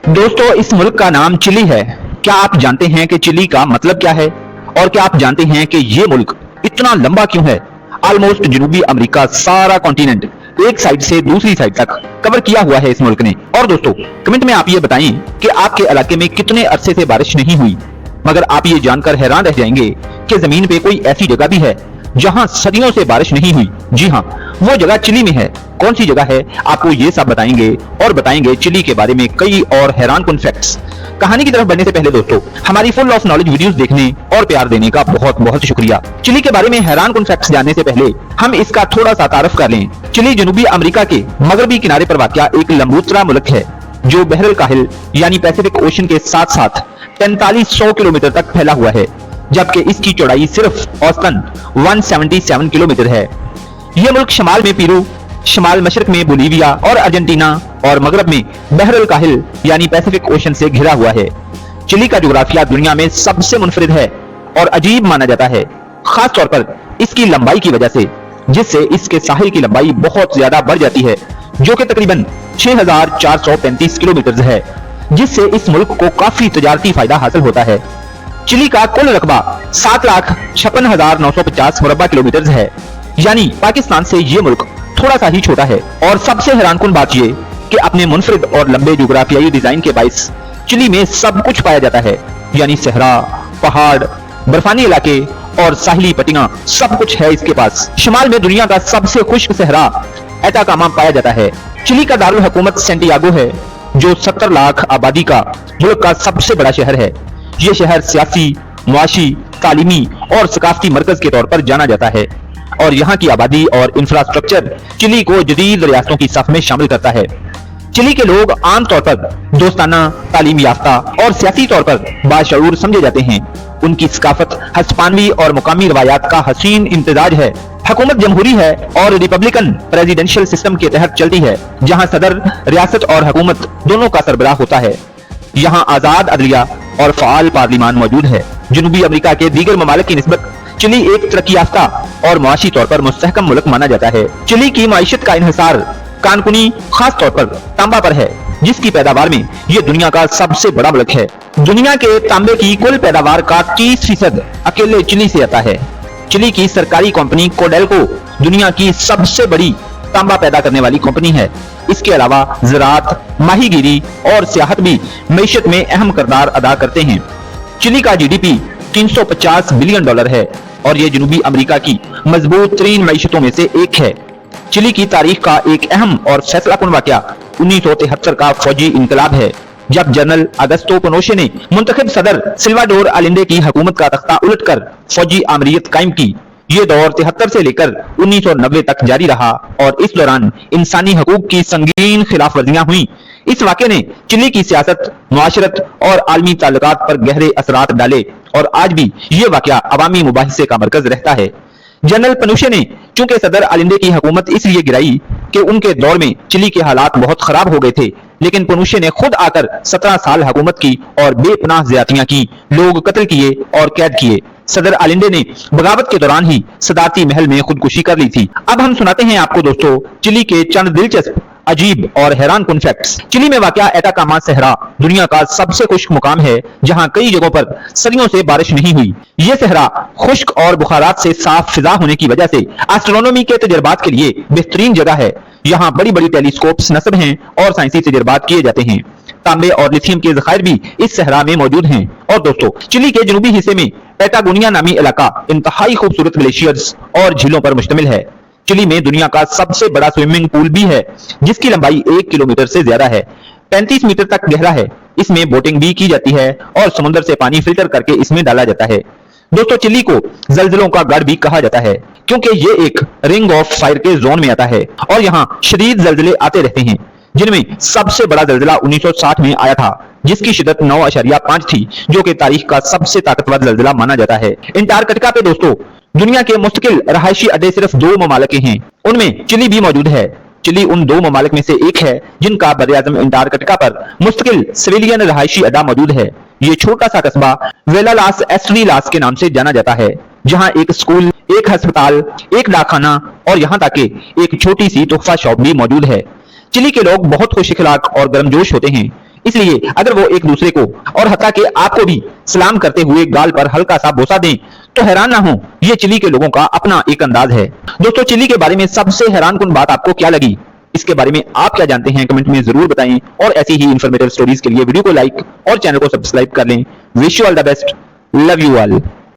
दोस्तों, इस मुल्क का नाम चिली है। क्या आप जानते हैं कि चिली का मतलब क्या है? और क्या आप जानते हैं कि ये मुल्क इतना लंबा क्यों है? ऑलमोस्ट जनूबी अमेरिका सारा कॉन्टिनेंट एक साइड से दूसरी साइड तक कवर किया हुआ है इस मुल्क ने। और दोस्तों, कमेंट में आप ये बताएं कि आपके इलाके में कितने अरसे से बारिश नहीं हुई। मगर आप ये जानकर हैरान रह जाएंगे कि जमीन पे कोई ऐसी जगह भी है जहां सदियों से बारिश नहीं हुई। जी हाँ, वो जगह चिली में है। कौन सी जगह है, आपको ये सब बताएंगे और बताएंगे चिली के बारे में कई और हैरानकुन फैक्ट्स। कहानी की तरफ बढ़ने से पहले दोस्तों, हमारी फुल ऑफ नॉलेज वीडियोस देखने और प्यार देने का बहुत बहुत शुक्रिया। चिली के बारे में हैरानकुन फैक्ट्स जानने से पहले हम इसका थोड़ा सा तारुफ कर लें। चिली जनूबी अमेरिका के मगरबी किनारे पर वाक़या एक लंबूतरा मुल्क है जो बहरुल काहिल यानी पैसिफिक ओशन के साथ साथ 4500 किलोमीटर तक फैला हुआ है, जबकि इसकी चौड़ाई सिर्फ औसतन 177 किलोमीटर है। यह मुल्क शमाल में पेरू, शमाल मशरक में बोलीविया और अर्जेंटीना और मगरब में बहरुल काहिल यानी पैसिफिक ओशन से घिरा हुआ है। चिली का जोग्राफिया दुनिया में सबसे मुनफरिद है और अजीब माना जाता है, खास तौर पर इसकी लंबाई की वजह से, जिससे इसके साहिल की लंबाई बहुत ज्यादा बढ़ जाती है, जो कि तकरीबन 6435 किलोमीटर है, जिससे इस मुल्क को काफी तजारती फायदा हासिल होता है। चिली का कुल रकबा 7,56,950 मुरब्बा किलोमीटर है, यानी पाकिस्तान से ये मुल्क थोड़ा सा ही छोटा है। और सबसे हैरानकुन बात ये कि अपने मुनफरिद और लंबे जोग्राफियाई डिजाइन के बाइस चिली में सब कुछ पाया जाता है, यानी सहरा, पहाड़, बर्फानी इलाके और साहिली पट्टियां, सब कुछ है इसके पास। शुमाल में दुनिया का सबसे खुश्क सहरा एटाकामा पाया जाता है। चिली का दारुल हुकूमत सैंटियागो है, जो 70 लाख आबादी का मुल्क का सबसे बड़ा शहर है। ये शहर सियासी, मुआशी, तालीमी और सकाफती मरकज के तौर पर जाना जाता है, और यहाँ की आबादी और इंफ्रास्ट्रक्चर चिली को जदीद रियासतों की सफ में शामिल करता है। चिली के लोग आमतौर पर दोस्ताना, तालीम याफ्ता और सियासी तौर पर बाशऊर समझे जाते हैं। उनकी सकाफत हस्पानवी और मुकामी रवायात का हसीन इम्तिजाज है। हुकूमत जमहूरी है और रिपब्लिकन प्रेसिडेंशियल सिस्टम के तहत चलती है, जहां सदर, रियासत और हुकूमत दोनों का सरबराह होता है। यहाँ आजाद अदलिया और फाल पार्लिमान मौजूद है। जनूबी अमेरिका के दीगर ममालिक की निस्बत चिली एक तरक्की याफ्ता और मुआशी तौर पर मुस्तहकम मुल्क माना जाता है। चिली की माइशत का इन्हिसार कानकुनी, खास तौर पर तांबा पर है, जिसकी पैदावार में ये दुनिया का सबसे बड़ा मुल्क है। दुनिया के तांबे की कुल पैदावार का 30% अकेले चिली से आता है। चिली की सरकारी कंपनी कोडेल्को दुनिया की सबसे बड़ी तांबा पैदा करने वाली कंपनी है। इसके अलावा ज़राअत, माहीगीरी और सियाहत भी मईशत में अहम किरदार अदा करते हैं। चिली का GDP 350 बिलियन डॉलर है और ये जनूबी अमेरिका की मजबूत तरीन मईशतों में से एक है। चिली की तारीख का एक अहम और फैसलाकुन वाकया 1973 का फौजी इनकलाब है, जब जनरल अगस्तो पिनोशे ने मुंतखब सदर साल्वाडोर अलेंडे की हुकूमत का तख्ता उलटकर फौजी आमरीत कायम की। ये दौर 73 से लेकर 1990 तक जारी रहा और इस दौरान इंसानी हकूक की संगीन खिलाफ वर्जियां हुई। इस वाक़े ने चिली की सियासत, मुआशरत और आलमी ताल्लुकात पर गहरे असरात डाले और आज भी ये वाक़या अवामी मुबाहिसे का मरकज रहता है। जनरल पिनोशे ने चूंकि सदर अलेंडे की हुकूमत इसलिए गिराई कि उनके दौर में चिली के हालात बहुत खराब हो गए थे, लेकिन पिनोशे ने खुद आकर 17 साल हुकूमत की और बेपनाह ज्यादतियां की, लोग कत्ल किए और कैद किए। सदर अलेंडे ने बगावत के दौरान ही सदारती महल में खुदकुशी कर ली थी। अब हम सुनाते हैं आपको दोस्तों चिली के चंद दिलचस्प, अजीब और हैरानकुन फैक्ट्स। चिली में वाक़या एटाकामा सहरा दुनिया का सबसे खुश्क मुकाम है, जहां कई जगहों पर सदियों से बारिश नहीं हुई। ये सहरा खुश्क और बुखारात से साफ फिजा होने की वजह से एस्ट्रोनॉमी के तजर्बात के लिए बेहतरीन जगह है। यहाँ बड़ी बड़ी टेलीस्कोप्स नस्ब हैं और साइंसी तजर्बात किए जाते हैं। तांबे और लिथियम के ज़खायर भी इस सहरा में मौजूद हैं। और दोस्तों, चिली के जनूबी हिस्से में पैटागोनिया नामी इलाका इंतहाई खूबसूरत ग्लेशियर्स और झीलों पर मुश्तमिल है। चिली में दुनिया का सबसे बड़ा स्विमिंग पूल भी है, जिसकी लंबाई 1 किलोमीटर से ज्यादा है, 35 मीटर तक गहरा है। इसमें बोटिंग भी की जाती है और समुद्र से पानी फिल्टर करके इसमें डाला जाता है। दोस्तों, चिली को जलजलों का गढ़ भी कहा जाता है, क्योंकि ये एक रिंग ऑफ फायर के जोन में आता है और यहाँ शदीद जलजले आते रहते हैं, जिनमें सबसे बड़ा जलजला 1960 में आया था, जिसकी शिद्दत 9.5 थी, जो कि तारीख का सबसे ताकतवर जलजला माना जाता है। अंटार्कटिका पे दोस्तों दुनिया के मुस्तकिल रहायशी अड्डे सिर्फ 2 ममालिक हैं, उनमें चिली भी मौजूद है। चिली उन 2 ममालिक में से एक है जिनका बरआज़म अंटार्कटिका पर मुस्तकिल सिविलियन रहायशी अड्डा मौजूद है। ये छोटा सा कस्बा वेला लास एस्ट्रीलास के नाम से जाना जाता है, जहां एक स्कूल, एक अस्पताल, एक डाकखाना और यहाँ तक एक छोटी सी तोहफा शॉप भी मौजूद है। चिली के लोग बहुत खुश इखलाक और गर्मजोश होते हैं। اس لیے اگر وہ ایک دوسرے کو اور حتیٰ کہ آپ کو بھی سلام کرتے ہوئے گال پر ہلکا سا بوسہ دیں تو حیران نہ ہو، یہ چلی کے لوگوں کا اپنا ایک انداز ہے۔ دوستو، چلی کے بارے میں سب سے حیران کن بات آپ کو کیا لگی؟ اس کے بارے میں آپ کیا جانتے ہیں کمنٹ میں ضرور بتائیں، اور ایسی ہی انفارمیٹیو سٹوریز کے لیے ویڈیو کو لائک اور چینل کو سبسکرائب کر لیں۔ Wish you all the best, love you all.